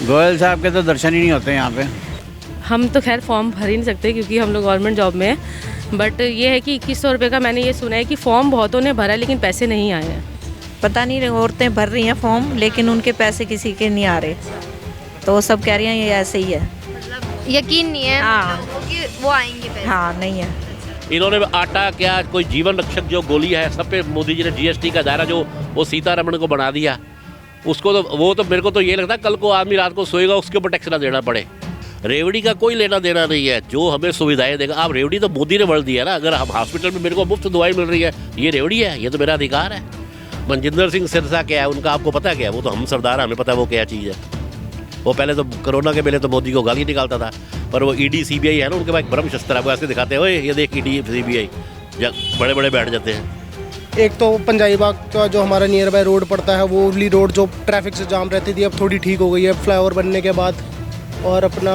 गोयल साहब के तो दर्शन ही नहीं होते यहाँ पे। हम तो खैर फॉर्म भर ही नहीं सकते क्योंकि हम लोग गवर्नमेंट जॉब में हैं, बट ये है कि 2100 रुपये का मैंने ये सुना है कि फॉर्म बहुतों ने भरा लेकिन पैसे नहीं आए हैं। पता नहीं, औरतें भर रही हैं फॉर्म लेकिन उनके पैसे किसी के नहीं आ रहे, तो वो सब कह रही हैं ये ऐसे ही है। मतलब यकीन नहीं है हाँ। लोगों को कि वो आएंगे पैसे। हाँ, नहीं है। इन्होंने आटा क्या कोई जीवन रक्षक जो गोली है सब पे मोदी जी ने जीएसटी का दायरा जो वो सीतारमण को बना दिया, उसको तो वो तो मेरे को तो ये लगता है कल को आदमी रात को सोएगा उसके ऊपर टैक्स ना देना पड़े। रेवड़ी का कोई लेना देना नहीं है, जो हमें सुविधाएं देगा। आप रेवड़ी तो मोदी ने बढ़ दिया ना, अगर हम हॉस्पिटल में मेरे को मुफ्त दवाई मिल रही है, ये रेवड़ी है, ये तो मेरा अधिकार है। मनजिंदर सिंह सिरसा क्या है उनका आपको पता क्या है? वो तो हम सरदार हमें पता है वो क्या चीज़ है। वो पहले तो कोरोना के पहले तो मोदी को गाली निकालता था, पर वो ईडी सीबीआई है ना उनके पास एक ब्रह्म शस्त्र है, वो ऐसे दिखाते हैं ये देख ईडी सीबीआई, बड़े बड़े बैठ जाते हैं। एक तो पंजाबी बाग का जो हमारा नियर बाय रोड पड़ता है, वो उर्ली रोड जो ट्रैफिक से जाम रहती थी अब थोड़ी ठीक हो गई है फ्लाईओवर बनने के बाद। और अपना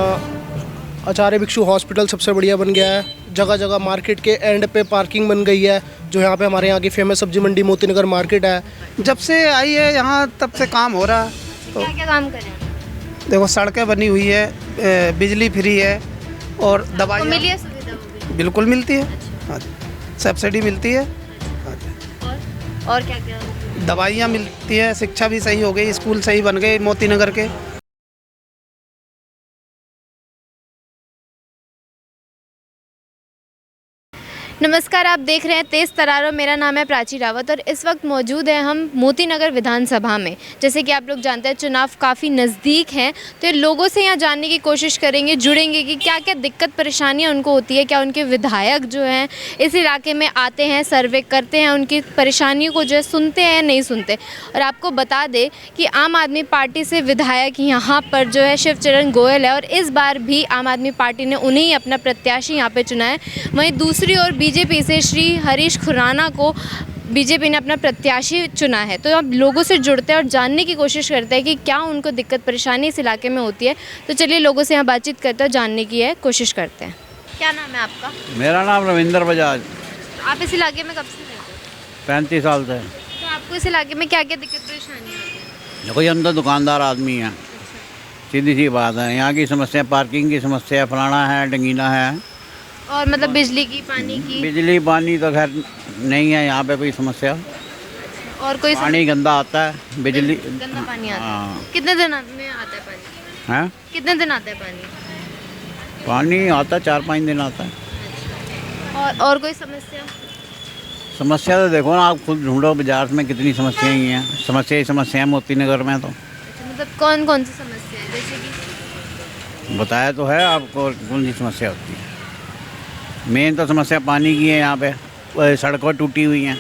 आचार्य भिक्षु हॉस्पिटल सबसे बढ़िया बन गया है। जगह जगह मार्केट के एंड पे पार्किंग बन गई है, जो यहाँ पे हमारे यहाँ की फेमस सब्जी मंडी मोतीनगर मार्केट है। जब से आई है यहाँ तब से काम हो रहा है। तो क्या क्या काम करें? देखो सड़कें बनी हुई है, बिजली फ्री है और दवाई मिली है सुविधा वो भी? बिल्कुल मिलती है। हाँ जी, सब्सिडी मिलती है। और क्या क्या? दवाइयाँ मिलती है, शिक्षा भी सही हो गई, स्कूल सही बन गए मोतीनगर के। नमस्कार, आप देख रहे हैं तेज़ तरारों। मेरा नाम है प्राची रावत और इस वक्त मौजूद हैं हम मोतीनगर विधानसभा में। जैसे कि आप लोग जानते हैं चुनाव काफ़ी नज़दीक हैं, तो ये लोगों से यहाँ जानने की कोशिश करेंगे, जुड़ेंगे कि क्या क्या दिक्कत परेशानियाँ उनको होती है, क्या उनके विधायक जो हैं इस इलाके में आते हैं, सर्वे करते हैं, उनकी परेशानियों को जो है सुनते हैं या नहीं सुनते। और आपको बता दें कि आम आदमी पार्टी से विधायक यहाँ पर जो है शिवचरण गोयल है और इस बार भी आम आदमी पार्टी ने उन्हें ही अपना प्रत्याशी यहाँ पर चुना है। वहीं दूसरी ओर बीजेपी से श्री हरीश खुराना को बीजेपी ने अपना प्रत्याशी चुना है। तो अब लोगों से जुड़ते हैं और जानने की कोशिश करते हैं कि क्या उनको दिक्कत परेशानी इस इलाके में होती है। तो चलिए लोगों से यहाँ बातचीत करते हैं, जानने की है कोशिश करते हैं। क्या नाम है आपका? मेरा नाम रविंदर बजाज। आप इस इलाके में कब से रहते हो? 35 साल से। तो आपको इस इलाके में क्या क्या दिक्कत परेशानी होती है? देखो ये हम तो दुकानदार आदमी हैं, सीधी सी बात है। यहाँ की समस्या पार्किंग की समस्या, फलाना है, डंगीना है, और मतलब बिजली की, पानी की? बिजली पानी तो खैर नहीं है यहाँ पे कोई समस्या। और कोई पानी गंदा आता है, बिजली गंदा पानी आता है? हाँ। कितने दिन में आता है पानी? हैं? कितने दिन आता है पानी? पानी आता है 4-5 दिन आता है। और कोई समस्या? समस्या तो देखो ना, आप खुद ढूंढो बाजार में कितनी समस्याएं ही हैं। समस्या ही समस्या है मोतीनगर में। तो मतलब कौन कौन सी समस्या है? जैसे कि बताया तो है आपको कौन सी समस्या होती है। मेन तो समस्या पानी की है यहाँ पे, सड़कें टूटी हुई हैं।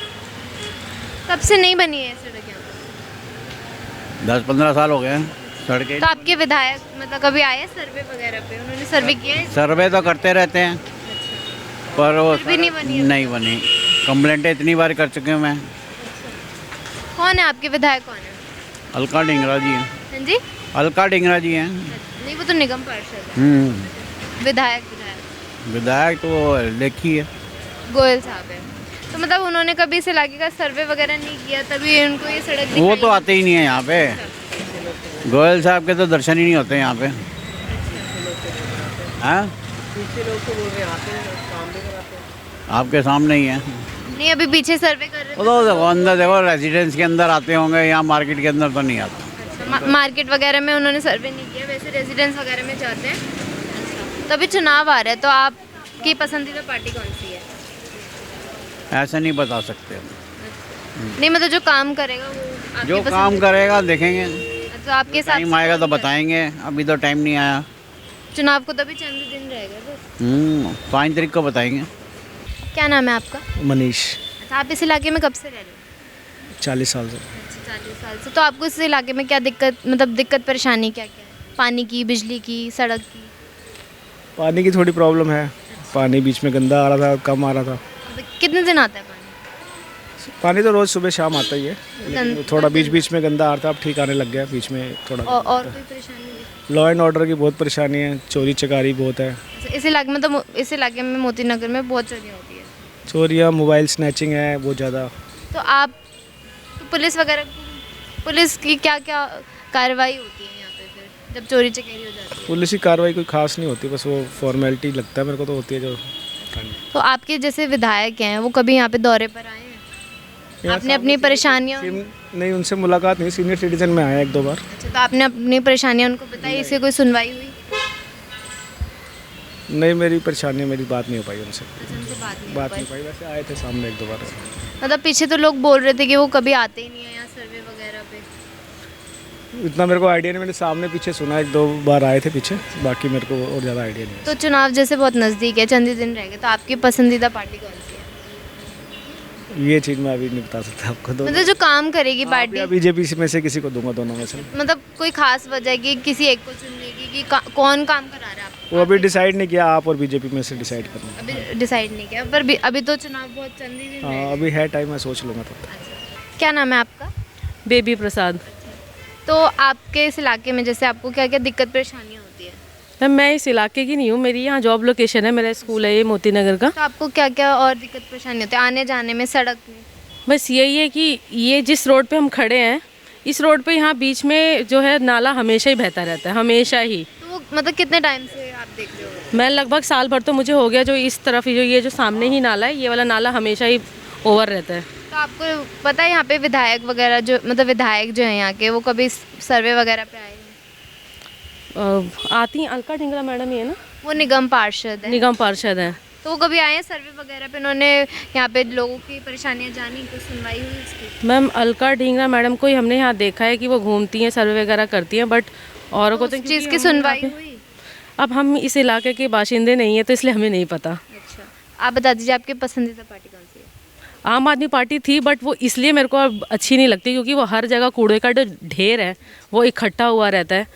कब से नहीं बनी है सड़क यहाँ पर? 10-15 साल हो गए हैं सड़कें। तो आपके विधायक मतलब कभी आए सर्वे वगैरह पे? उन्होंने सर्वे किया है? सर्वे तो करते रहते हैं पर वो फिर भी नहीं बनी है? नहीं बनी। कंप्लेंटें इतनी बार कर चुके हैं मैं। कौन है आपके विधायक? कौन है? अलका डिंगरा जी हैं। हाँ जी? अलका डिंगरा जी हैं। नहीं, वो तो निगम पार्षद है। विधायक विधायक तो लेखी है, गोयल साहब है। तो मतलब उन्होंने कभी इस इलाके का सर्वे वगैरह नहीं किया, तभी उनको ये सड़क वो दिखाई? तो आते ही नहीं है यहाँ पे। गोयल साहब के तो दर्शन ही नहीं होते यहाँ पे। हाँ, आपके सामने ही है। नहीं, अभी पीछे सर्वे कर रहे वो तो देखो अंदर देखो, रेजिडेंस के अंदर आते होंगे, यहाँ मार्केट के अंदर तो नहीं आता। थे। मार्केट वगैरह में उन्होंने सर्वे नहीं किया, वैसे रेजिडेंस वगैरह में जाते हैं। तो अभी चुनाव आ रहा है, तो आपकी पसंदीदा पार्टी कौन सी है? ऐसा नहीं बता सकते। नहीं मतलब जो काम करेगा वो आपकी जो पसंद काम है? करेगा देखेंगे, तो आपके साथ टाइम आएगा तो बताएंगे। अभी तो टाइम नहीं आया। चुनाव को तो अभी चंद दिन रहेगा बस। 5 तारीख को बताएंगे। क्या नाम है आपका? मनीष। अच्छा, आप इस इलाके में कब से रह रहे हो? 40 साल से। अच्छा, 40 साल से। तो आपको इस इलाके में क्या दिक्कत, मतलब दिक्कत परेशानी क्या क्या है? पानी की, बिजली की, सड़क की? पानी की थोड़ी प्रॉब्लम है। पानी बीच में गंदा आ रहा था, कम आ रहा था। कितने दिन आता है पानी? पानी तो रोज़ सुबह शाम आता ही है, लेकिन थोड़ा बीच बीच में गंदा आ रहा था, अब ठीक आने लग गया बीच में थोड़ा। और कोई परेशानी नहीं? लॉ एंड ऑर्डर की बहुत परेशानी है, चोरी चकारी बहुत है। अच्छा, इस इलाके में मोतीनगर में बहुत चोरियाँ होती है? चोरियाँ, मोबाइल स्नैचिंग है बहुत ज़्यादा। तो आप पुलिस की क्या क्या कार्रवाई होती है यहाँ पे फिर जब चोरी चकेरी हो जाती है? पुलिस की कार्रवाई कोई खास नहीं होती, बस वो फॉर्मेलिटी लगता है मेरे को तो होती है जो। तो आपके जैसे विधायक हैं वो कभी यहाँ पे दौरे पर आए हैं? आपने अपनी परेशानियाँ नहीं, उनसे मुलाकात नहीं, सीनियर सिटीजन में आया 1-2 बार। अच्छा, तो आपने अपनी परेशानियाँ उनको बताई, इससे कोई सुनवाई हुई? नहीं, मेरी परेशानी, मेरी बात नहीं हो पाई उनसे, उनसे बात नहीं पाई। वैसे आए थे सामने 1-2 बार। मतलब पीछे तो लोग बोल रहे थे कि वो कभी आते ही नहीं है यहाँ सर्वे वगैरह पे। इतना मेरे को आइडिया नहीं, मैंने सामने पीछे सुना 1-2 बार आए थे पीछे, बाकी मेरे को और ज़्यादा आइडिया नहीं। तो चुनाव जैसे बहुत नज़दीक है, चंद ही दिन रह गए, तो आपकी पसंदीदा पार्टी कौन सी है? ये चीज़ मैं अभी नहीं बता सकता आपको। मतलब जो काम करेगी पार्टी, बीजेपी में से किसी को दूंगा, दोनों में से। मतलब कोई खास वजह है कि किसी एक को चुनने की कि कौन काम करा रहा है आपको? वो अभी डिसाइड नहीं किया, आप और बीजेपी में से डिसाइड करना। अभी डिसाइड नहीं किया, पर अभी तो चुनाव बहुत चंद ही दिन रह हाँ, गए। अभी है टाइम, मैं सोच लूँगा तो। क्या नाम है आपका? बेबी प्रसाद। तो आपके इस इलाके में जैसे आपको क्या क्या दिक्कत परेशानियाँ होती है? मैम मैं इस इलाके की नहीं हूँ, मेरी यहाँ जॉब लोकेशन है, मेरा स्कूल है ये मोती नगर का। तो आपको क्या क्या और दिक्कत परेशानी होती है आने जाने में, सड़क में? बस यही है कि ये जिस रोड पे हम खड़े हैं, इस रोड पे यहाँ बीच में जो है नाला हमेशा ही बहता रहता है, हमेशा ही। तो वो मतलब कितने टाइम से आप देख रहे हो? मैं लगभग साल भर तो मुझे हो गया, जो इस तरफ जो ये जो सामने ही नाला है, ये वाला नाला हमेशा ही ओवर रहता है। तो आपको पता है यहाँ पे विधायक वगैरह जो मतलब विधायक जो हैं यहाँ के, वो कभी सर्वे वगैरह पे आए हैं? आती हैं अलका ढिंगरा मैडम ही है ना, वो निगम पार्षद है। निगम पार्षद हैं। तो वो कभी आए हैं सर्वे वगैरह पे? उन्होंने यहाँ पे लोगों की परेशानियाँ जानी, तो सुनवाई हुई उसकी? मैम अलका ढिंगरा मैडम को ही हमने यहाँ देखा है कि वो घूमती हैं, सर्वे वगैरह करती हैं, बट औरों को तो उस चीज़ की सुनवाई हुई? अब हम इस इलाके के बाशिंदे नहीं है तो इसलिए हमें नहीं पता। अच्छा, आप बता दीजिए आपकी पसंदीदा पार्टी कौन सी है? आम आदमी पार्टी थी, बट वो इसलिए मेरे को अब अच्छी नहीं लगती क्योंकि वो हर जगह कूड़े का जो ढेर है वो इकट्ठा हुआ रहता है।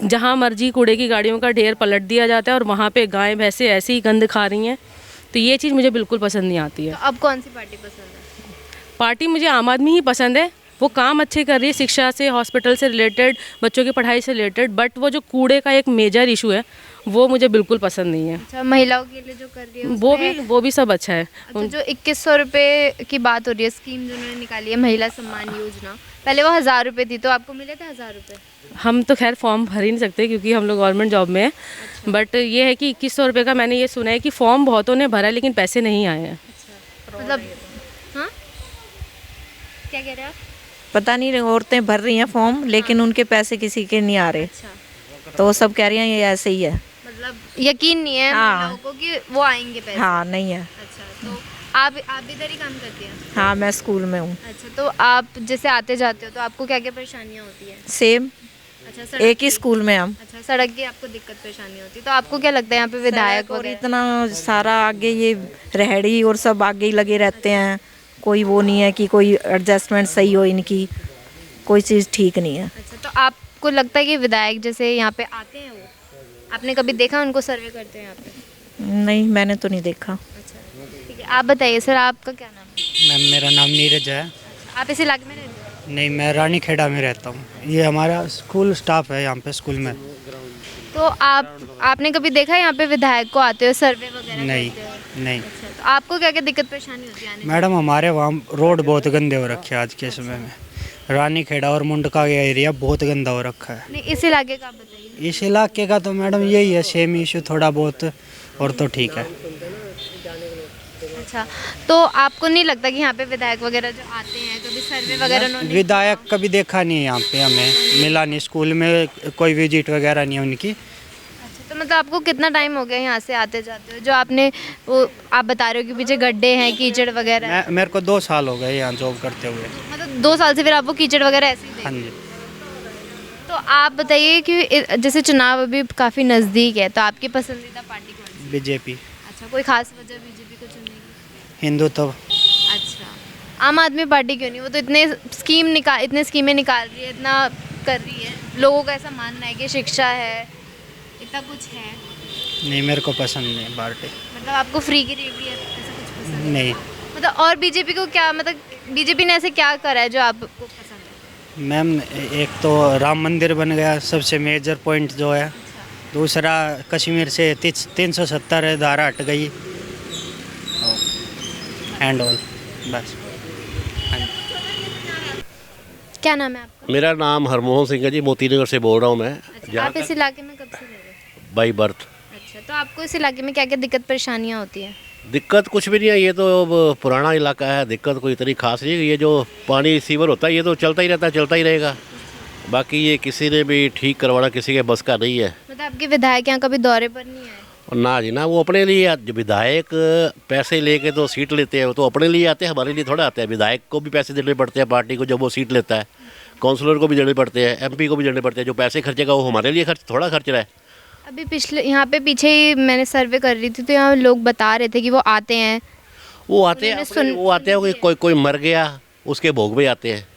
जहाँ मर्जी कूड़े की गाड़ियों का ढेर पलट दिया जाता है और वहाँ पे गायें भैंसें ऐसे ही गंद खा रही हैं, तो ये चीज़ मुझे बिल्कुल पसंद नहीं आती है। तो अब कौन सी पार्टी पसंद है? पार्टी मुझे आम आदमी ही पसंद है, वो काम अच्छे कर रही है, शिक्षा से, हॉस्पिटल से रिलेटेड, बच्चों की पढ़ाई से रिलेटेड, बट वो जो कूड़े का एक मेजर इशू है वो मुझे बिल्कुल पसंद नहीं है। अच्छा, महिलाओं के लिए जो कर रही है वो भी सब अच्छा है। अच्छा, जो 2100 रुपये की बात हो रही है, स्कीम जो उन्होंने निकाली है महिला सम्मान योजना, पहले वो 1000 रुपये थी, तो आपको मिले थे 1000 रुपये? हम तो खैर फॉर्म भर ही नहीं सकते क्योंकि हम लोग गवर्नमेंट जॉब में हैं। बट ये है कि 2100 रुपये का मैंने ये सुना है कि फॉर्म बहुतों ने भरा है लेकिन पैसे नहीं आए हैं। मतलब हाँ, क्या कह रहे हैं आप? पता नहीं, औरतें भर रही हैं फॉर्म, लेकिन उनके पैसे किसी के नहीं आ रहे। तो वो सब कह रही हैं ये ऐसे ही है। मतलब यकीन नहीं है हाँ। महिलाओं को कि वो आएंगे पैसे? हाँ, नहीं है। अच्छा, तो आप भी इधर ही काम करती हैं? हाँ, मैं स्कूल में हूँ। अच्छा, तो आप जैसे आते जाते हो तो आपको क्या क्या परेशानियाँ होती हैं? सेम, अच्छा, सड़क एक ही की? स्कूल में हम। अच्छा, सड़क की आपको दिक्कत परेशानी होती है, तो आपको क्या लगता है यहाँ पे विधायक और वगैरह? इतना सारा आगे ये रेहड़ी और सब आगे ही लगे रहते हैं, कोई वो नहीं है कि कोई एडजस्टमेंट सही हो, इनकी कोई चीज़ ठीक नहीं है। अच्छा, तो आपको लगता है कि विधायक जैसे यहाँ पे आते हैं, वो आपने कभी देखा उनको सर्वे करते हैं यहाँ पे? नहीं, मैंने तो नहीं देखा। अच्छा, ठीक है, आप बताइए सर, आपका क्या नाम है? मैम मेरा नाम नीरज है। आप इस इलाके में रहते हैं? नहीं, मैं रानी खेड़ा में रहता हूँ। ये हमारा स्कूल स्टाफ है यहाँ पे स्कूल में। तो आपने कभी देखा यहाँ पे विधायक को आते हुए सर्वे वगैरह नहीं करते हुए? नहीं अच्छा, तो आपको क्या क्या दिक्कत परेशानी होती है आने में? मैडम, हमारे वहाँ रोड बहुत गंदे हो रखे हैं आज के समय में। रानी खेड़ा और मुंडका का एरिया बहुत गंदा हो रखा है। नहीं, इस इलाके का आप बताइए। इस इलाके का तो मैडम यही है, सेम इशू थोड़ा बहुत, और तो ठीक है। अच्छा, तो आपको नहीं लगता कि यहाँ पे विधायक वगैरह जो आते हैं कभी सर्वे वगैरह उन्होंने? विधायक कभी देखा नहीं है यहाँ पे, हमें मिला नहीं, स्कूल में कोई विजिट वगैरह नहीं है उनकी। अच्छा, तो मतलब आपको कितना टाइम हो गया यहाँ से आते जाते हो? जो आपने वो आप बता रहे हो कि पीछे गड्ढे हैं, कीचड़ वगैरह है। मेरे को 2 साल हो गए यहाँ जॉब करते हुए। मतलब 2 साल से फिर आपको कीचड़ वगैरह ऐसे ही देख? हाँ जी। तो आप बताइए कि जैसे चुनाव अभी काफ़ी नज़दीक है, तो आपकी पसंदीदा पार्टी कौन सी? बीजेपी। अच्छा, कोई खास वजह बीजेपी को चुनने की? हिंदुत्व। अच्छा, आम आदमी पार्टी क्यों नहीं? वो तो इतने स्कीमें निकाल रही है, इतना कर रही है, लोगों का ऐसा मानना है कि शिक्षा है, इतना कुछ है। नहीं, मेरे को पसंद नहीं पार्टी। मतलब आपको फ्री की रेवड़ी है, ऐसा कुछ पसंद नहीं मतलब? और बीजेपी को क्या, मतलब बीजेपी ने ऐसे क्या करा है जो आपको पसंद है? मैम, एक तो राम मंदिर बन गया सबसे मेजर पॉइंट जो है। दूसरा, कश्मीर से 370 धारा हट गई, एंड ऑल, बस। क्या नाम है आपका? मेरा नाम हरमोहन सिंह है जी, मोती नगर से बोल रहा हूँ मैं। अच्छा, आप इस इलाके में कब से रह रहे हो? By birth. अच्छा, तो आपको इस इलाके में क्या क्या दिक्कत परेशानियाँ होती हैं? दिक्कत कुछ भी नहीं है, ये तो अब पुराना इलाका है, दिक्कत कोई इतनी खास नहीं है। ये जो पानी सीवर होता है ये तो चलता ही रहता है, चलता ही रहेगा। बाकी ये किसी ने भी ठीक करवाना किसी के बस का नहीं है। मतलब आपके विधायक यहाँ कभी दौरे पर नहीं आए? और ना जी ना, वो अपने लिए जो विधायक पैसे लेके तो सीट लेते हैं, वो तो अपने लिए आते हैं, हमारे लिए थोड़ा आते हैं। विधायक को भी पैसे देने पड़ते हैं पार्टी को जब वो सीट लेता है, काउंसलर को भी देने पड़ते हैं, MP को भी देने पड़ते हैं। जो पैसे खर्चेगा वो हमारे लिए थोड़ा खर्च रहा है। अभी पिछले यहाँ पे पीछे ही मैंने सर्वे कर रही थी तो यहाँ लोग बता रहे थे कि वो आते हैं। वो आते हैं कोई मर गया उसके भोग में आते हैं।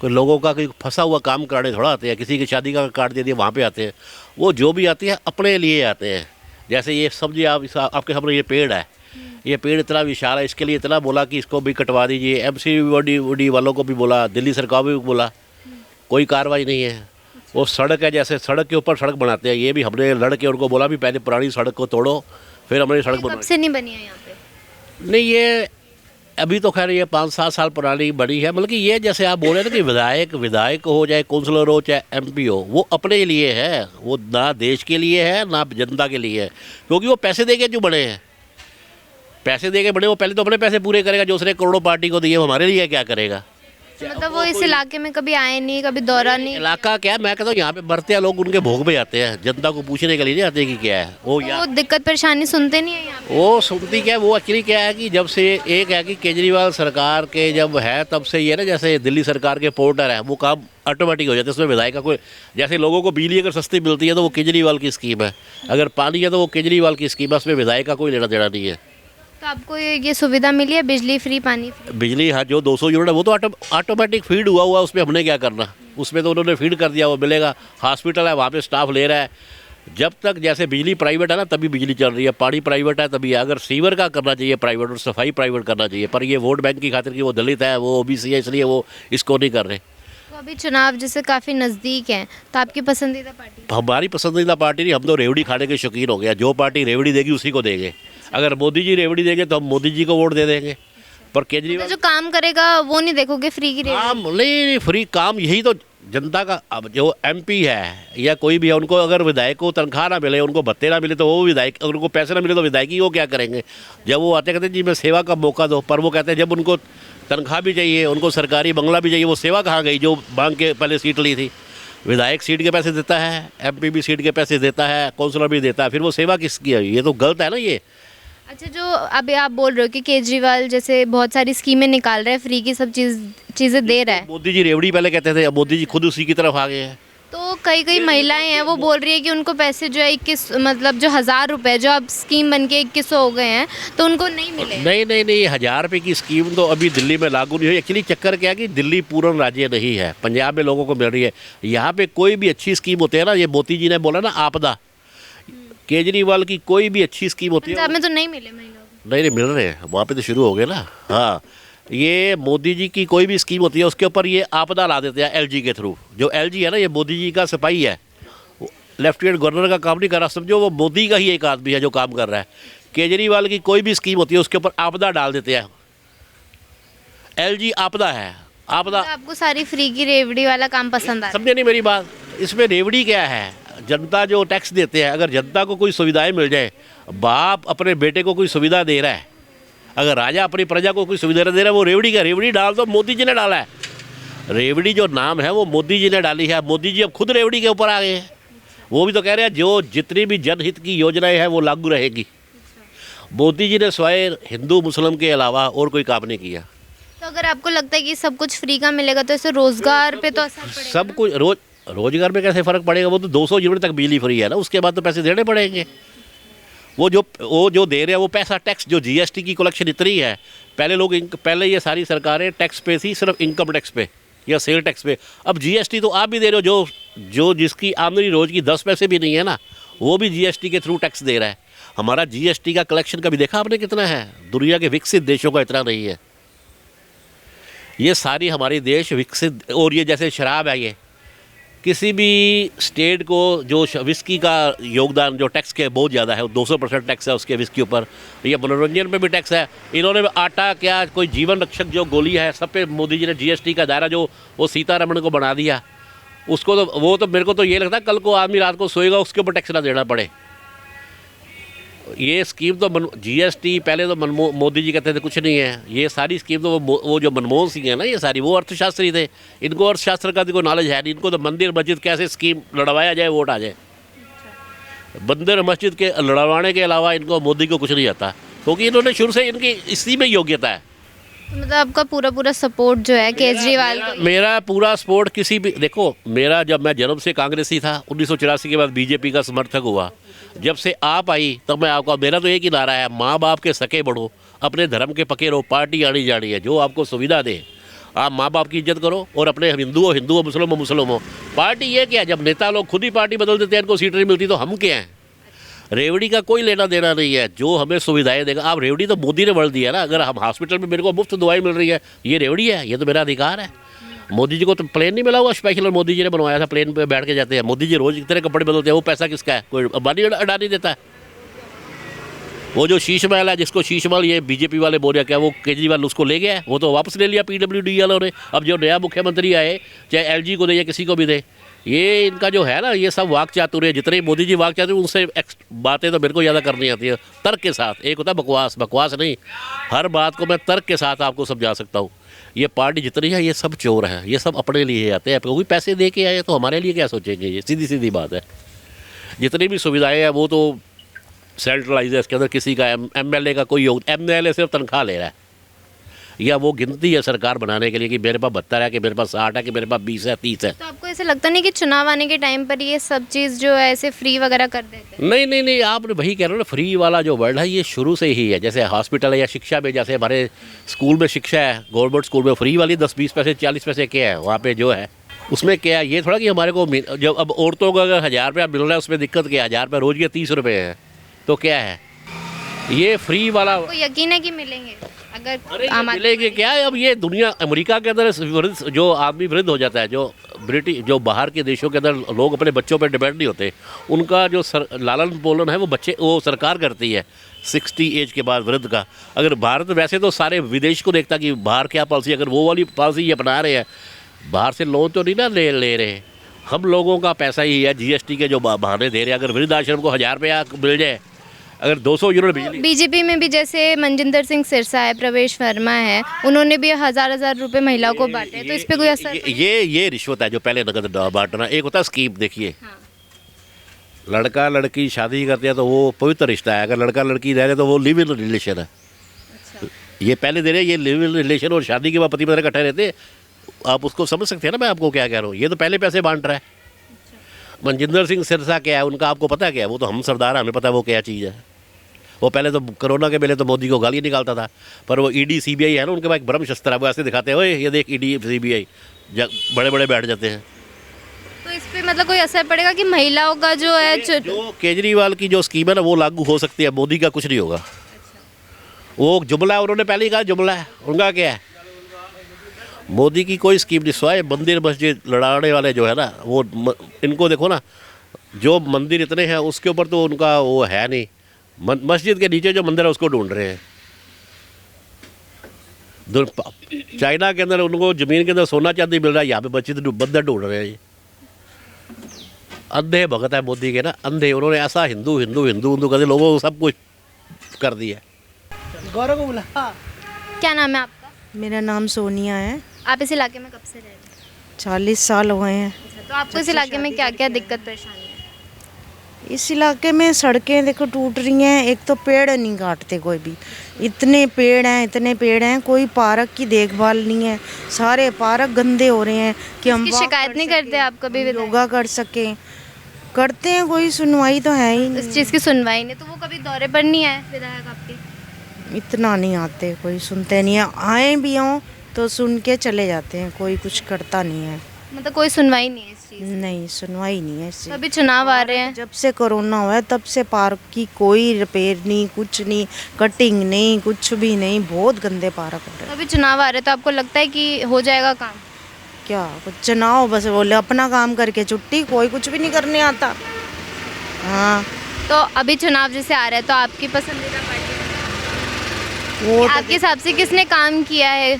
कोई लोगों का कोई फंसा हुआ काम कराने थोड़ा आते हैं, किसी की शादी का कार्ड दे दिया वहाँ पे आते हैं। वो जो भी आते हैं अपने लिए आते हैं। जैसे ये सब्जी आपके सामने ये पेड़ है, ये पेड़ इतना विशाल है, इसके लिए इतना बोला कि इसको भी कटवा दीजिए। MCD वालों को भी बोला, दिल्ली सरकार भी बोला, कोई कार्रवाई नहीं है। वो सड़क है, जैसे सड़क के ऊपर सड़क बनाते हैं, ये भी हमने लड़ के उनको बोला भी पहले पुरानी सड़क को तोड़ो फिर हमारी सड़क कब से नहीं बनी है यहाँ पे? नहीं, ये अभी तो खैर ये 5-7 साल पुरानी बनी है। मतलब कि ये जैसे आप बोल रहे हैं ना कि विधायक हो चाहे काउंसलर हो चाहे MP हो, वो अपने लिए है, वो ना देश के लिए है ना जनता के लिए है। क्योंकि वो पैसे दे के जो बने हैं, पैसे दे के बने, वो पहले तो अपने पैसे पूरे करेगा जो उसने करोड़ों पार्टी को दिए, वो हमारे लिए क्या करेगा। मतलब वो इस इलाके में कभी आए नहीं, कभी दौरा नहीं? इलाका क्या है, मैं कहता हूँ यहाँ पे मरते हैं लोग, उनके भोग में आते हैं, जनता को पूछने के लिए नहीं आते कि क्या है वो। तो वो दिक्कत परेशानी सुनते नहीं है यहाँ पे? वो सुनती क्या है, वो एक्चुअली क्या है कि जब से एक है कि केजरीवाल सरकार के जब है तब से ये ना, जैसे दिल्ली सरकार के पोर्टर है वो काम ऑटोमेटिक हो जाता है। उसमें विधायक का कोई, जैसे लोगों को बिजली अगर सस्ती मिलती है तो वो केजरीवाल की स्कीम है, अगर पानी है तो वो केजरीवाल की स्कीम है, उसमें विधायक का कोई लेना देना नहीं है। तो आपको ये सुविधा मिली है, बिजली फ्री, पानी फ्री? बिजली हाँ, जो 200 यूनिट है वो तो ऑटोमेटिक फीड हुआ, उसमें हमने क्या करना, उसमें तो उन्होंने फीड कर दिया, वो मिलेगा। हॉस्पिटल है, वहाँ पे स्टाफ ले रहा है। जब तक जैसे बिजली प्राइवेट है ना तभी बिजली चल रही है, पानी प्राइवेट है तभी। अगर सीवर का करना चाहिए प्राइवेट और सफाई प्राइवेट करना चाहिए, पर ये वोट बैंक की खातिर कि वो दलित है, वो OBC है, इसलिए वो इसको नहीं कर रहे। तो अभी चुनाव जैसे काफ़ी नज़दीक हैं, तो आपकी पसंदीदा पार्टी? हमारी पसंदीदा पार्टी नहीं, हम तो रेवड़ी खाने के शौकीन हो गया। जो पार्टी रेवड़ी देगी उसी को देंगे। अगर मोदी जी रेवड़ी देंगे तो हम मोदी जी को वोट दे देंगे। पर केजरीवाल जो काम करेगा वो नहीं देखोगे, फ्री की रेवड़ी? काम नहीं, फ्री काम यही तो जनता का। अब जो MP है या कोई भी है, उनको अगर विधायक को तनख्वाह ना मिले, उनको भत्ते ना मिले तो वो विधायक, अगर उनको पैसे ना मिले तो विधायकी वो क्या करेंगे। जब वो आते कहते हैं जी मैं सेवा का मौका दो, पर वो कहते हैं जब उनको तनख्वाह भी चाहिए, उनको सरकारी बंगला भी चाहिए, वो सेवा कहाँ गई जो मांग के पहले सीट ली थी। विधायक सीट के पैसे देता है, MP भी सीट के पैसे देता है, काउंसलर भी देता है, फिर वो सेवा किसकी है? ये तो गलत है ना ये। अच्छा, जो अभी आप बोल रहे हो कि केजरीवाल जैसे बहुत सारी स्कीमें निकाल रहे हैं, फ्री की सब चीज़ें दे रहा है। मोदी जी रेवड़ी पहले कहते थे, अब मोदी जी खुद उसी की तरफ आ गए हैं। तो कई महिलाएं हैं वो बोल रही है कि उनको पैसे जो है 21, मतलब जो 1000 रुपये जो अब स्कीम बन के 2100 हो गए हैं तो उनको नहीं मिले। नहीं, 1000 रुपये की स्कीम तो अभी दिल्ली में लागू नहीं हुई। एक्चुअली चक्कर क्या है कि दिल्ली पूर्ण राज्य नहीं है, पंजाब में लोगों को मिल रही है। यहाँ पे कोई भी अच्छी स्कीम होती है ना, ये मोदी जी ने बोला ना आपदा, केजरीवाल की कोई भी अच्छी स्कीम होती है पंजाब में तो नहीं मिले महिलाओं को? नहीं मिल रहे हैं, वहाँ पे तो शुरू हो गए ना। हाँ, ये मोदी जी की कोई भी स्कीम होती है उसके ऊपर ये आपदा ला देते हैं LG के थ्रू। जो LG है ना, ये मोदी जी का सिपाही है, लेफ्टिनेंट गवर्नर का काम नहीं कर रहा, समझो वो मोदी का ही एक आदमी है जो काम कर रहा है। केजरीवाल की कोई भी स्कीम होती है उसके ऊपर आपदा डाल देते हैं। LG आपदा है, आपदा। तो आपको सारी फ्री की रेवड़ी वाला काम पसंद आता है? समझे नहीं मेरी बात, इसमें रेवड़ी क्या है, जनता जो टैक्स देते हैं, अगर जनता को कोई सुविधाएं मिल जाए, बाप अपने बेटे को कोई सुविधा दे रहा है, अगर राजा अपनी प्रजा को कोई सुविधा दे रहा है, वो रेवड़ी का रेवड़ी डाल दो, मोदी जी ने डाला है। रेवड़ी जो नाम है वो मोदी जी ने डाली है। मोदी जी अब खुद रेवड़ी के ऊपर आ गए हैं। वो भी तो कह रहे हैं जो जितनी भी जनहित की योजनाएं हैं वो लागू रहेगी। मोदी जी ने स्वयं हिंदू मुस्लिम के अलावा और कोई काम नहीं किया। तो अगर आपको लगता है कि सब कुछ फ्री का मिलेगा तो इससे रोजगार पे तो असर पड़ेगा? सब कुछ रोजगार में कैसे फ़र्क पड़ेगा? वो तो 200 यूनिट तक बिजली फ्री है ना, उसके बाद तो पैसे देने पड़ेंगे। वो जो दे रहे हैं वो पैसा टैक्स, जो GST की कलेक्शन इतनी है, पहले ये सारी सरकारें टैक्स पे थी, सिर्फ इनकम टैक्स पे या सेल टैक्स पे। अब GST तो आप भी दे रहे हो, जो जिसकी आमदनी रोज़ की 10 पैसे भी नहीं है ना, वो भी GST के थ्रू टैक्स दे रहा है। हमारा GST का कलेक्शन कभी देखा आपने कितना है? दुनिया के विकसित देशों का इतना नहीं है। ये सारी हमारे देश विकसित, और ये जैसे शराब है, किसी भी स्टेट को जो विस्की का योगदान जो टैक्स के बहुत ज़्यादा है, 200% टैक्स है उसके विस्की ऊपर, ये मनोरंजन पे भी टैक्स है। इन्होंने आटा क्या कोई जीवन रक्षक जो गोली है सब पे मोदी जी ने जीएसटी का दायरा जो वो सीतारमण को बना दिया, उसको तो वो तो मेरे को तो ये लगता है कल को आदमी रात को सोएगा उसके ऊपर टैक्स ना देना पड़े। ये स्कीम तो जीएसटी पहले तो मोदी जी कहते थे कुछ नहीं है, ये सारी स्कीम तो वो जो मनमोहन सिंह है ना, ये सारी वो अर्थशास्त्री थे, इनको अर्थशास्त्र का कोई नॉलेज है नहीं। इनको तो मंदिर मस्जिद कैसे स्कीम लड़वाया जाए वोट आ जाए, मंदिर मस्जिद के लड़वाने के अलावा इनको मोदी को कुछ नहीं आता, क्योंकि इन्होंने शुरू से इनकी इसी में योग्यता है। मतलब आपका पूरा सपोर्ट जो है केजरीवाल को? मेरा पूरा सपोर्ट किसी भी, देखो मेरा जब मैं जन्म से कांग्रेसी था, 1984 के बाद बीजेपी का समर्थक हुआ, जब से आप आई तब मैं आपका, मेरा तो एक ही नारा है, माँ बाप के सके बढ़ो, अपने धर्म के पके रहो, पार्टी आनी जानी है जो आपको सुविधा दे, आप माँ बाप की इज्जत करो और अपने हिंदू हो मुस्लिम हो। पार्टी ये क्या, जब नेता लोग खुद ही पार्टी बदल देते हैं, इनको सीट नहीं मिलती तो हम क्या हैं। रेवड़ी का कोई लेना देना नहीं है, जो हमें सुविधाएं देगा। आप रेवड़ी तो मोदी ने बढ़ दिया ना, अगर हम हॉस्पिटल में मेरे को मुफ्त दवाई मिल रही है, ये रेवड़ी है, ये तो मेरा अधिकार है। मोदी जी को तो प्लेन नहीं मिला हुआ स्पेशल, और मोदी जी ने बनवाया था, प्लेन पे बैठ के जाते हैं। मोदी जी रोज इतने कपड़े बदलते हैं, वो पैसा किसका है, कोई अंबानी अडानी देता है। वो जो शीश महल है, जिसको शीश महल ये बीजेपी वाले बोल रहे क्या, वो केजरीवाल उसको ले गया है, वो तो वापस ले लिया PWD वालों ने। अब जो नया मुख्यमंत्री आए, चाहे LG को दे या किसी को भी दे, ये इनका जो है ना, ये सब वाक चातुर्य, जितने मोदी जी वाक चातुर्य, उनसे बातें तो मेरे को ज़्यादा करनी आती है तर्क के साथ। एक होता है बकवास नहीं, हर बात को मैं तर्क के साथ आपको समझा सकता हूँ। ये पार्टी जितनी है ये सब चोर है, ये सब अपने लिए आते हैं, क्योंकि पैसे दे के आए तो हमारे लिए क्या सोचेंगे, ये सीधी बात है। जितनी भी सुविधाएँ हैं वो तो सेंट्रलाइज है, इसके अंदर किसी का MLA का कोई MLA सिर्फ तनख्वाह ले रहा है, या वो गिनती है सरकार बनाने के लिए कि मेरे पास 72 है, कि मेरे पास 60 है, कि मेरे पास 20 है, 30 है। तो आपको ऐसा लगता नहीं कि चुनाव आने के टाइम पर ये सब चीज़ जो है ऐसे फ्री वगैरह कर देते हैं? नहीं, आपने वही कह रहे हो ना, फ्री वाला जो वर्ड है ये शुरू से ही है। जैसे हॉस्पिटल है या शिक्षा में, जैसे हमारे स्कूल में शिक्षा है, गवर्नमेंट स्कूल में फ्री वाली 10-20 पैसे 40 पैसे क्या है, वहाँ पे जो है उसमें क्या है, ये थोड़ा कि हमारे को जब अब औरतों को अगर 1000 रुपया मिल रहा है उसमें दिक्कत क्या है, 1000 रुपये रोज के 30 रुपये है, तो क्या है ये फ्री वाला? आपको यकीन है कि मिलेंगे? अगर मिलेंगे क्या है, अब ये दुनिया, अमेरिका के अंदर जो आदमी वृद्ध हो जाता है, जो बाहर के देशों के अंदर लोग अपने बच्चों पर डिपेंड नहीं होते, उनका जो लालन पालन है वो सरकार करती है 60 एज के बाद वृद्ध का। अगर भारत वैसे तो सारे विदेश को देखता कि बाहर क्या पॉलिसी, अगर वो वाली पॉलिसी ये अपना रहे हैं, बाहर से लोन तो नहीं ना ले रहे, हम लोगों का पैसा ही है, GST के जो बहाने दे रहे हैं। अगर वृद्धाश्रम को 1000 रुपया मिल जाए, अगर 200 यूनिट बिजली, बीजेपी में भी जैसे मनजिंदर सिंह सिरसा है, प्रवेश वर्मा है, उन्होंने भी 1000 रुपए महिलाओं को बांटे, तो इस पे कोई असर? ये रिश्वत है जो पहले नकद बांटना। एक होता है स्कीम, देखिए लड़का लड़की शादी करते हैं तो वो पवित्र रिश्ता है, अगर लड़का लड़की रह रहे तो वो लिव इन रिलेशन है। ये पहले दे रहे, ये लिव इन रिलेशन और शादी के बाद पति पत्नी इकट्ठे रहते, आप उसको समझ सकते हैं ना मैं आपको क्या कह रहा हूँ। ये तो पहले पैसे बांट रहा है। मनजिंदर सिंह सिरसा क्या है, उनका आपको पता क्या है, वो तो हम सरदार है, हमें पता है वो क्या चीज़ है। वो पहले तो कोरोना के पहले तो मोदी को गाली निकालता था, पर वो ED CBI है ना, उनके पास एक ब्रह्म शस्त्र है, वो ऐसे दिखाते हैं, ओए ये देख ED CBI, बड़े बैठ जाते हैं। तो इस पे मतलब कोई असर पड़ेगा कि महिलाओं का जो है जो केजरीवाल की जो स्कीम है ना वो लागू हो सकती है, मोदी का कुछ नहीं होगा। वो जुमला है, उन्होंने पहले ही कहा जुमला है, उनका क्या है, मोदी की कोई स्कीम नहीं। स्वाय मंदिर मस्जिद लड़ाने वाले जो है ना, वो इनको देखो ना, जो मंदिर इतने हैं उसके ऊपर तो उनका वो है नहीं, मस्जिद के नीचे जो मंदिर है उसको ढूंढ रहे हैं। चाइना के अंदर उनको ज़मीन के अंदर सोना चांदी मिल रहा है, यहाँ पे मस्जिद मंदिर ढूंढ रहे हैं। ये अंधे भगत है मोदी के ना, अंधे। उन्होंने ऐसा हिंदू करके लोगों को सब कुछ कर दिया। गौरव को बुला। क्या नाम है आपका? मेरा नाम सोनिया है। आप इस इलाके में कब से रह रहे हैं? 40 साल हुए हैं। तो आपको इस इलाके में क्या क्या दिक्कत परेशानी है? इस इलाके में सड़कें देखो टूट रही हैं, एक तो पेड़ नहीं काटते कोई भी, इतने पेड़ हैं, कोई पार्क की देखभाल नहीं है, सारे पार्क गंदे हो रहे हैं कि हम शिकायत नहीं करते आप कभी? योगा कर सकें, करते हैं, कोई सुनवाई तो है ही नहीं। इस चीज़ की सुनवाई नहीं, तो वो कभी दौरे पर नहीं आए विधायक आपके? इतना नहीं आते, कोई सुनते नहीं है, आए भी हों तो सुन के चले जाते हैं, कोई कुछ करता नहीं है। मतलब कोई सुनवाई नहीं है इस चीज़? नहीं, सुनवाई नहीं है इससे। अभी चुनाव आ रहे हैं, जब से कोरोना हुआ है तब से पार्क की कोई रिपेयर नहीं, कुछ नहीं, कटिंग नहीं, कुछ भी नहीं, बहुत गंदे पार्क हो रहे हैं। अभी चुनाव आ रहे हैं, तो आपको लगता है कि हो जाएगा काम? क्या कुछ चुनाव बस बोले अपना काम करके छुट्टी, कोई कुछ भी नहीं करने आता। हाँ तो अभी चुनाव जैसे आ रहा है तो आपकी पसंदीदा पार्टी वो तो आपके हिसाब से किसने काम किया है?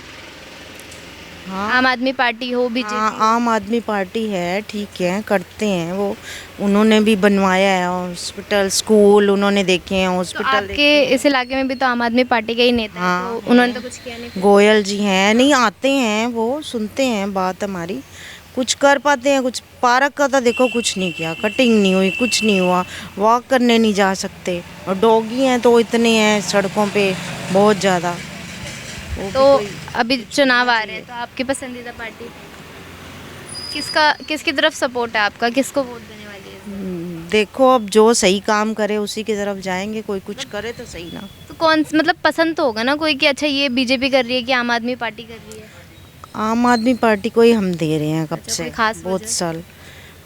हाँ आम आदमी पार्टी हो, हाँ, बीजेपी? आम आदमी पार्टी है, ठीक है, करते हैं वो। उन्होंने भी बनवाया है हॉस्पिटल, स्कूल उन्होंने देखे हैं, तो हॉस्पिटल आपके इस इलाके में भी तो आम आदमी पार्टी के ही नेता हैं, हाँ, तो उन्होंने तो कुछ किया नहीं। गोयल जी हैं, नहीं आते हैं वो, सुनते हैं बात हमारी, कुछ कर पाते हैं। कुछ पार्क का तो देखो कुछ नहीं किया, कटिंग नहीं हुई, कुछ नहीं हुआ, वॉक करने नहीं जा सकते, और डॉगी हैं तो इतने हैं सड़कों पे बहुत ज़्यादा। तो अभी चुनाव आ रहे हैं तो आपकी पसंदीदा पार्टी किसकी तरफ सपोर्ट है आपका, किसको वोट देने वाली है? देखो अब जो सही काम करे उसी की तरफ जाएंगे, कोई कुछ करे तो सही ना। तो कौन मतलब पसंद तो होगा ना कोई कि अच्छा ये बीजेपी कर रही है कि आम आदमी पार्टी कर रही है? आम आदमी पार्टी को ही हम दे रहे हैं कब अच्छा, से, कोई खास बहुत वजह? साल।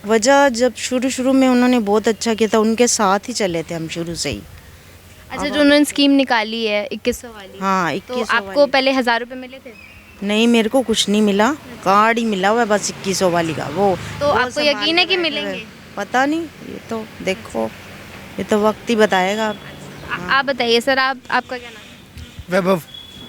वजह जब शुरू में उन्होंने बहुत अच्छा किया था, उनके साथ ही चले थे हम शुरू से ही। अच्छा, जो उन्होंने स्कीम निकाली है 2100 वाली, हाँ तो 2100 आपको पहले 1000 रुपये मिले थे? नहीं, मेरे को कुछ नहीं मिला, कार्ड ही मिला हुआ है बस 2100 वाली का। वो तो वो आपको संभाल यकीन है के कि बैठे मिलेंगे? हुए। पता नहीं, ये तो देखो, ये तो वक्त ही बताएगा। आप बताइए सर, आपका क्या नाम है? वैभव।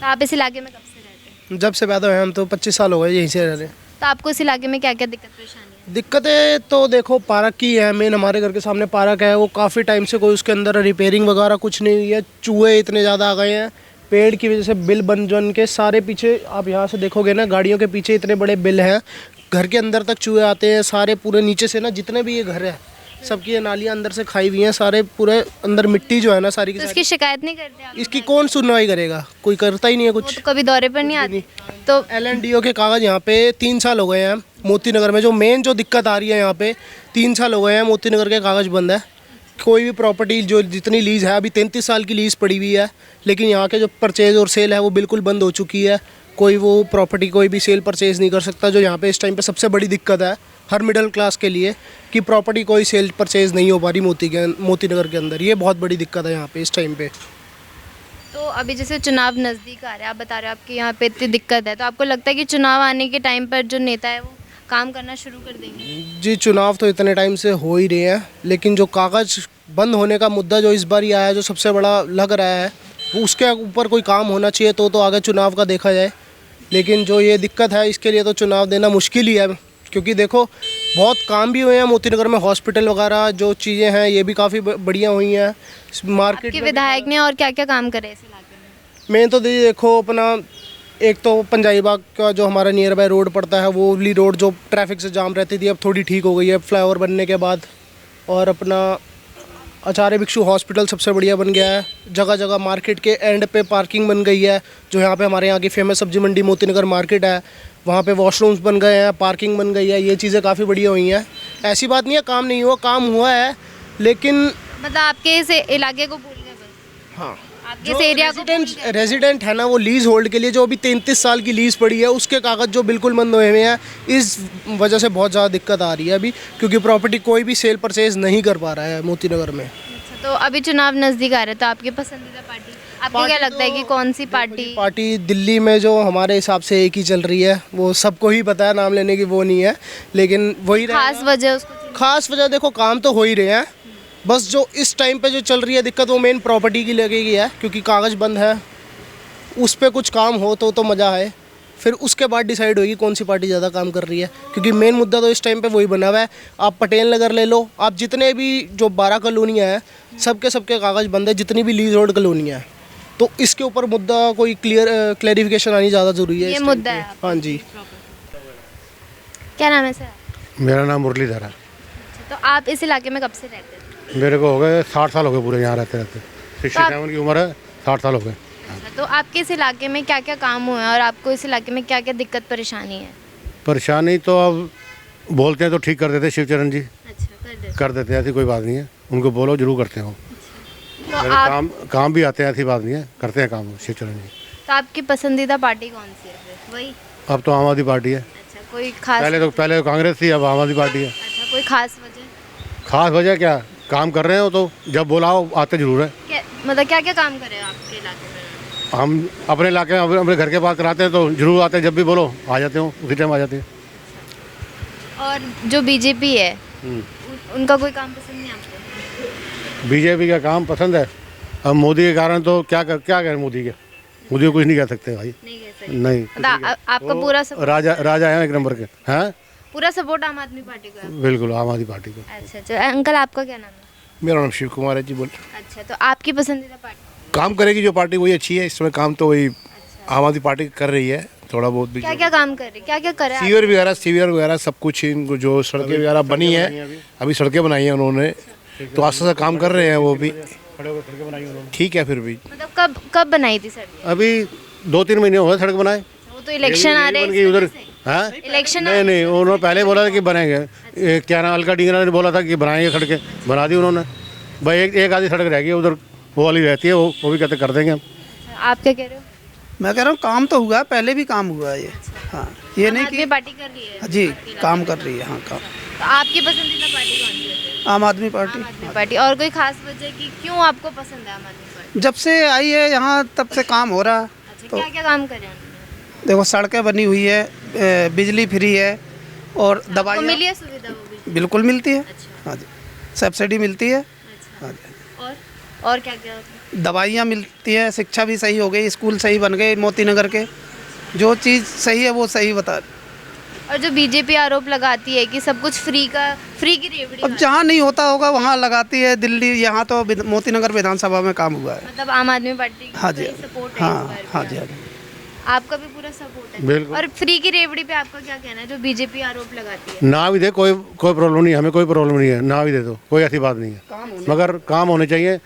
तो आप इस इलाके में कब से रहते हैं? जब से पैदा हुए हम तो 25 साल हो गए यहीं से रह रहे हैं। तो आपको इस इलाके में क्या क्या दिक्कत परेशानी है? दिक्कतें तो देखो पार्क की है, मेन हमारे घर के सामने पार्क है, वो काफ़ी टाइम से कोई उसके अंदर रिपेयरिंग वगैरह कुछ नहीं हुई है। चूहे इतने ज़्यादा आ गए हैं, पेड़ की वजह से बिल बन के सारे पीछे, आप यहाँ से देखोगे ना गाड़ियों के पीछे इतने बड़े बिल हैं, घर के अंदर तक चूहे आते हैं सारे, पूरे नीचे से ना जितने भी ये घर है सबकी ये नालियाँ अंदर से खाई हुई हैं, सारे पूरे अंदर मिट्टी जो है ना सारी की तो सारी। इसकी शिकायत नहीं करते आप? इसकी कौन सुनवाई करेगा, कोई करता ही नहीं है वो कुछ। तो कभी दौरे पर नहीं आते? तो LNDO के कागज़ यहाँ पे 3 साल हो गए हैं मोती नगर में, जो मेन जो दिक्कत आ रही है यहाँ पे 3 साल हो गए हैं मोती नगर के कागज़ बंद है। कोई भी प्रॉपर्टी जो जितनी लीज़ है, अभी 33 साल की लीज़ पड़ी हुई है, लेकिन यहाँ के जो परचेज़ और सेल है वो बिल्कुल बंद हो चुकी है। कोई वो प्रॉपर्टी कोई भी सेल परचेज़ नहीं कर सकता, जो यहाँ पे इस टाइम पे सबसे बड़ी दिक्कत है हर मिडिल क्लास के लिए, कि प्रॉपर्टी कोई सेल परचेज़ नहीं हो पा रही मोती नगर के अंदर। ये बहुत बड़ी दिक्कत है यहाँ पे इस टाइम पे। तो अभी जैसे चुनाव नज़दीक आ रहा है, आप बता रहे हो आपके यहाँ पे इतनी दिक्कत है, तो आपको लगता है कि चुनाव आने के टाइम पर जो नेता है वो काम करना शुरू कर देंगे? जी, चुनाव तो इतने टाइम से हो ही रहे हैं, लेकिन जो कागज़ बंद होने का मुद्दा जो इस बार ही आया है, जो सबसे बड़ा लग रहा है, वो उसके ऊपर कोई काम होना चाहिए तो आगे चुनाव का देखा जाए। लेकिन जो ये दिक्कत है इसके लिए तो चुनाव देना मुश्किल ही है, क्योंकि देखो बहुत काम भी हुए हैं मोती नगर में, हॉस्पिटल वगैरह जो चीज़ें हैं ये भी काफ़ी बढ़िया हुई हैं। मार्केट आपके विधायक ने और क्या क्या काम करे इस इलाके में? मेन तो देखो अपना, एक तो पंजाबी बाग का जो हमारा नियर बाय रोड पड़ता है, वो वाली रोड जो ट्रैफिक से जाम रहती थी अब थोड़ी ठीक हो गई है फ्लाईओवर बनने के बाद। और अपना आचार्य भिक्षु हॉस्पिटल सबसे बढ़िया बन गया है, जगह जगह मार्केट के एंड पे पार्किंग बन गई है, जो यहाँ पे हमारे यहाँ की फेमस सब्जी मंडी मोती नगर मार्केट है, वहाँ पे वॉशरूम्स बन गए हैं, पार्किंग बन गई है, ये चीज़ें काफ़ी बढ़िया हुई हैं। ऐसी बात नहीं है काम नहीं हुआ, काम हुआ है, लेकिन मतलब आपके इस इलाके को भूल गए बस? हाँ, आपके इस एरिया को रेजिडेंट है ना, वो लीज होल्ड के लिए जो अभी 33 साल की लीज पड़ी है उसके कागज़ जो बिल्कुल बंद हुए हैं, इस वजह से बहुत ज़्यादा दिक्कत आ रही है अभी, क्योंकि प्रॉपर्टी कोई भी सेल परचेज नहीं कर पा रहा है मोती नगर में। अच्छा, तो अभी चुनाव नज़दीक आ रहा है तो आपकी पसंदीदा पार्टी आपको क्या लगता है कि कौन सी पार्टी दिल्ली में जो हमारे हिसाब से एक ही चल रही है, वो सबको ही पता है, नाम लेने की वो नहीं है, लेकिन वही खास वजह उसको? खास वजह देखो काम तो हो ही रहे हैं, बस जो इस टाइम पे जो चल रही है दिक्कत वो मेन प्रॉपर्टी की लगेगी है, क्योंकि कागज़ बंद है, उस पर कुछ काम हो तो मज़ा आए, फिर उसके बाद डिसाइड होगी कौन सी पार्टी ज़्यादा काम कर रही है, क्योंकि मेन मुद्दा तो इस टाइम पे वही बना हुआ है। आप पटेल नगर ले लो, आप जितने भी जो 12 कॉलोनियाँ हैं सबके कागज़ बंद है, जितनी भी लीज रोड कॉलोनियाँ हैं, तो इसके ऊपर मुद्दा कोई क्लियरिफिकेशन आनी ज़्यादा ज़रूरी है। ये मुद्दा है? हाँ जी। क्या नाम है सर? मेरा नाम मुरलीधर है। तो आप इस इलाके में कब से रहते हैं? मेरे को हो गए 60 साल हो गए पूरे यहाँ रहते 67 की उम्र है, 60 साल हो गए। तो आपके इस इलाके में क्या क्या काम हुए हैं और आपको इस इलाके में क्या क्या दिक्कत परेशानी है? परेशानी तो अब बोलते हैं तो ठीक कर देते शिवचरण जी। अच्छा, कर देते हैं, ऐसी कोई बात नहीं है, उनको बोलो जरूर करते हैं वो। तो आप काम भी आते हैं, ऐसी बात नहीं है, करते हैं काम शिवचरण जी। तो आपकी पसंदीदा पार्टी कौन सी है फिर? वही? अब तो आम आदमी पार्टी है। अच्छा, कोई खास? पहले तो कांग्रेस थी, अब आम आदमी पार्टी है। अच्छा, कोई खास वजह? खास वजह क्या, काम कर रहे हो तो जब बुलाओ आते जरूर है। मतलब क्या क्या काम करे आपके इलाके में? हम अपने इलाके में अपने घर के पास कराते हैं तो जरूर आते हैं, जब भी बोलो आ जाते हो, उसी टाइम आ जाते हैं। और जो बीजेपी है उनका कोई काम पसंद नहीं आपको? बीजेपी का काम पसंद है। अब मोदी के कारण तो क्या करें मोदी के, मोदी को कुछ नहीं कह सकते भाई। नहीं कह सकते। नहीं, मतलब आपका पूरा राजा है एक नंबर के। हैं, पूरा सपोर्ट आम आदमी पार्टी को है? बिल्कुल आम आदमी पार्टी को। अच्छा अच्छा, अंकल आपका क्या नाम है? मेरा नाम शिव कुमार है जी। बोल, अच्छा, तो आपकी पसंदीदा पार्टी? काम करेगी जो पार्टी वही अच्छी है। इस समय काम तो वही आम आदमी पार्टी कर रही है, थोड़ा बहुत भी। क्या क्या काम कर रही है, क्या क्या करे? सीवर वगैरह सब कुछ, इनको जो सड़कें वगैरह बनी है, अभी सड़कें बनाई हैं उन्होंने, तो आस्ते आस्ते काम कर रहे हैं वो भी। ठीक है, फिर भी मतलब कब बनाई थी सर? अभी 2-3 महीने हो गए सड़क बनाए। वो तो इलेक्शन आ रहे हैं उधर। हाँ, इलेक्शन नहीं उन्होंने पहले बोला था कि बनाएंगे। क्या नाम, अलका डिंगरा ने बोला था कि बनाएंगे सड़कें, बना दी उन्होंने। भाई एक आधी सड़क रह गई उधर, वो वाली रहती है, वो भी कहते कर देंगे हम। आप क्या कह रहे हो? मैं कह रहा हूँ काम तो हुआ है, पहले भी काम हुआ है ये। हाँ, ये नहीं कि पार्टी कर रही है जी काम कर रही है। हाँ, काम। तो आपकी पसंदीदा पार्टी कौन सी है? आम आदमी पार्टी। आम आदमी पार्टी। और कोई खास वजह कि क्यों आपको पसंद है आम आदमी पार्टी? जब से आई है यहाँ तब से काम हो रहा है। अच्छा, क्या क्या काम करे उन्होंने? देखो सड़कें बनी हुई है, बिजली फ्री है, और दवाई मिली है सुविधा वो भी? बिल्कुल मिलती है। हाँ जी, सब्सिडी मिलती है। हाँ जी, और क्या क्या? दवाइयाँ मिलती है, शिक्षा भी सही हो गई, स्कूल सही बन गए मोती नगर के। जो चीज़ सही है वो सही बता। और जो बीजेपी आरोप लगाती है कि सब कुछ फ्री की रेवड़ी, अब जहाँ नहीं होता होगा वहाँ लगाती है दिल्ली। यहाँ तो मोती नगर विधानसभा में काम हुआ है। मतलब आम आदमी पार्टी हाँ जी, सपोर्ट है? हाँ जी, हाँ जी। आपका भी पूरा सपोर्ट है? बिल्कुल। और फ्री की रेवड़ी पे आपका क्या कहना है, जो बीजेपी आरोप लगाती है? ना भी दे, कोई प्रॉब्लम नहीं, हमें कोई प्रॉब्लम नहीं है, ना भी दे दो, कोई ऐसी बात नहीं है। मगर काम होने चाहिए।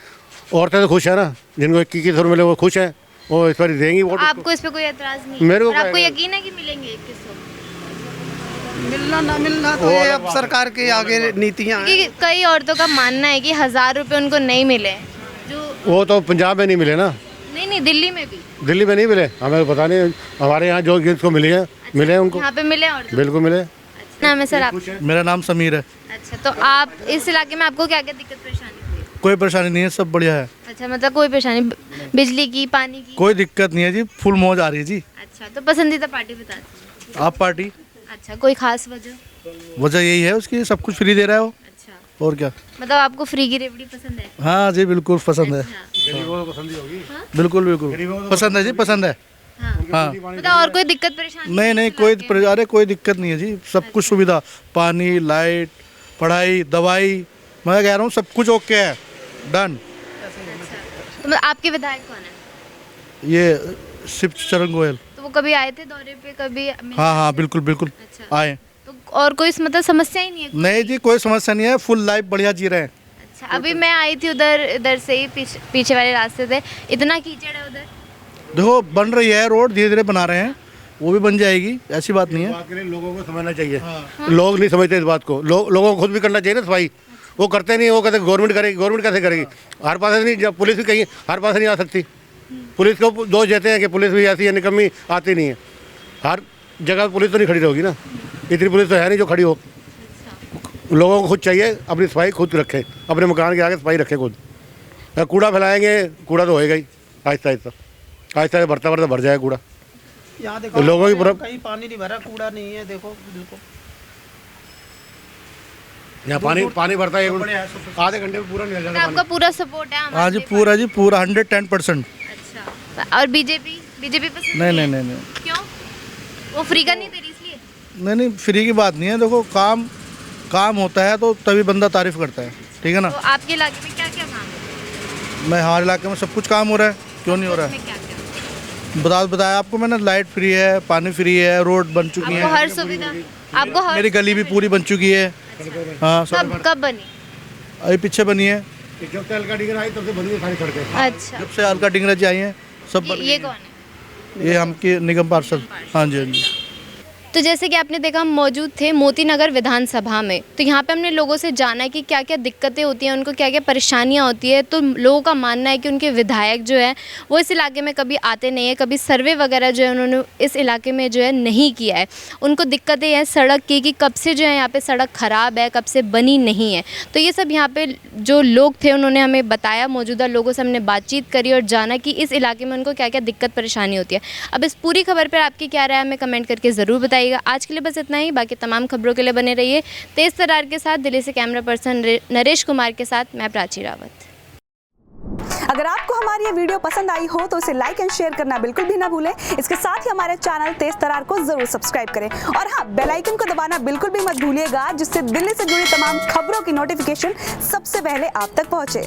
औरतें तो खुश है ना, जिनको 21 मिले वो खुश है, वो इस पर देंगी वोट। आपको इस पे कोई एतराज नहीं? मेरे को आपको यकीन है कि मिलेंगे 2100? मिलना ना मिलना तो ये अब सरकार के आगे नीतियाँ हैं। कई औरतों का मानना है कि 1000 रुपए उनको नहीं मिले, जो वो तो पंजाब में नहीं मिले ना। नहीं दिल्ली में भी। दिल्ली में नहीं मिले, हमें पता नहीं। हमारे यहाँ जो जिसको मिले हैं मिले हैं उनको। यहाँ पे मिले और बिल्कुल मिले। नाम है सर आप? मेरा नाम समीर है। अच्छा, तो आप इस इलाके में आपको क्या क्या दिक्कत परेशानी हुई? कोई परेशानी नहीं है, सब बढ़िया है। अच्छा, मतलब कोई परेशानी बिजली की, पानी की? कोई दिक्कत नहीं है जी, फुल मौज आ रही है जी। अच्छा, तो पसंदीदा पार्टी बता दीजिए। आप पार्टी? अच्छा, कोई खास वजह? वजह यही है उसकी, सब कुछ फ्री दे रहा है वो। अच्छा, और क्या? मतलब आपको फ्री की रेवड़ी पसंद है? हाँ जी, बिल्कुल पसंद है। बिल्कुल पसंद है जी, पसंद है। हाँ, मतलब और कोई दिक्कत परेशानी? नहीं अरे कोई दिक्कत नहीं है जी, सब कुछ सुविधा, पानी, लाइट, पढ़ाई, दवाई, मैं कह रहा हूँ सब कुछ ओके है, डन। तो मतलब आपके विधायक कौन है? ये शिव चरण गोयल। तो वो कभी आए थे दौरे पे कभी? हाँ बिल्कुल अच्छा। आए। तो और कोई मतलब समस्या ही नहीं है? नहीं जी, कोई समस्या नहीं है, फुल लाइफ बढ़िया जी रहे हैं। अच्छा, अभी मैं आई थी उधर से ही पीछे वाले रास्ते से, इतना कीचड़ है उधर। देखो बन रही है रोड, धीरे धीरे बना रहे हैं, वो भी बन जाएगी, ऐसी बात नहीं है। बात के लिए लोगों को समझना चाहिए। लोग नहीं समझते इस बात को। लोगों को खुद भी करना चाहिए ना सफाई। वो करते नहीं, वो कहते गवर्नमेंट करेगी। गवर्नमेंट कैसे करेगी? हर पास नहीं, जब पुलिस भी कहीं हर पास नहीं आ सकती। पुलिस को दोष देते हैं कि पुलिस भी ऐसी है, निकम्मी, आती नहीं है। हर जगह पुलिस तो नहीं खड़ी रहोगी ना, इतनी पुलिस तो है नहीं जो खड़ी हो। लोगों को खुद चाहिए अपनी सफाई खुद रखें, अपने मकान के आगे सफाई रखें खुद। कूड़ा फैलाएंगे, कूड़ा तो होएगा ही, आहिस्ता आहिस्ता भरता भर जाएगा कूड़ा। यहाँ देखो लोगों की कहीं पानी नहीं भरा, कूड़ा नहीं है, देखो बिल्कुल। यहाँ पानी भरता है, आधे घंटे में पूरा निकल जाता है। आपका पूरा सपोर्ट है? हाँ जी, पूरा जी, पूरा 110%। अच्छा, और बीजेपी पसंद नहीं। क्यों? वो फ्री का नहीं दे रही इसलिए? नहीं, फ्री की बात नहीं है। देखो काम होता है तो तभी बंदा तारीफ करता है, ठीक है ना। तो आपके इलाके में क्या क्या काम है? मैं हमारे इलाके में सब कुछ काम हो रहा है, क्यों नहीं हो रहा है? बताया आपको मैंने, लाइट फ्री है, पानी फ्री है, रोड बन चुकी है, हर सुविधा आपको मेरी गली भी पूरी बन चुकी है। हाँ, कब बनी? अभी पीछे बनी है, जब से अलका डिंगरा आई तब से बनी है सारी सड़कें। अच्छा, जब से अलका डिंगरा जी आई हैं सब बन ये कौन है? ये हम के निगम पार्षद। हाँ जी। तो जैसे कि आपने देखा, हम मौजूद थे मोती नगर विधानसभा में, तो यहाँ पे हमने लोगों से जाना कि क्या क्या दिक्कतें होती हैं, उनको क्या क्या परेशानियाँ होती है। तो लोगों का मानना है कि उनके विधायक जो है वो इस इलाके में कभी आते नहीं है, कभी सर्वे वगैरह जो है उन्होंने इस इलाके में जो है नहीं किया है। उनको दिक्कतें हैं सड़क की, कि कब से जो है यहाँ पर सड़क ख़राब है, कब से बनी नहीं है। तो ये सब यहाँ पर जो लोग थे उन्होंने हमें बताया, मौजूदा लोगों से हमने बातचीत करी और जाना कि इस इलाके में उनको क्या क्या दिक्कत परेशानी होती है। अब इस पूरी खबर पर आपकी क्या राय है, हमें कमेंट करके ज़रूर बताइए। जाइएगा। आज के लिए बस इतना ही, बाकी तमाम खबरों के लिए बने रहिए तेज़ तरार के साथ। दिल्ली से कैमरा पर्सन नरेश कुमार के साथ मैं प्राची रावत। अगर आपको हमारी ये वीडियो पसंद आई हो तो इसे लाइक एंड शेयर करना बिल्कुल भी ना भूलें। इसके साथ ही हमारे चैनल तेज तरार को जरूर सब्सक्राइब करें और हाँ, बेल आइकन को दबाना बिल्कुल भी मत भूलिएगा, जिससे दिल्ली से जुड़ी तमाम खबरों की नोटिफिकेशन सबसे पहले आप तक पहुंचे।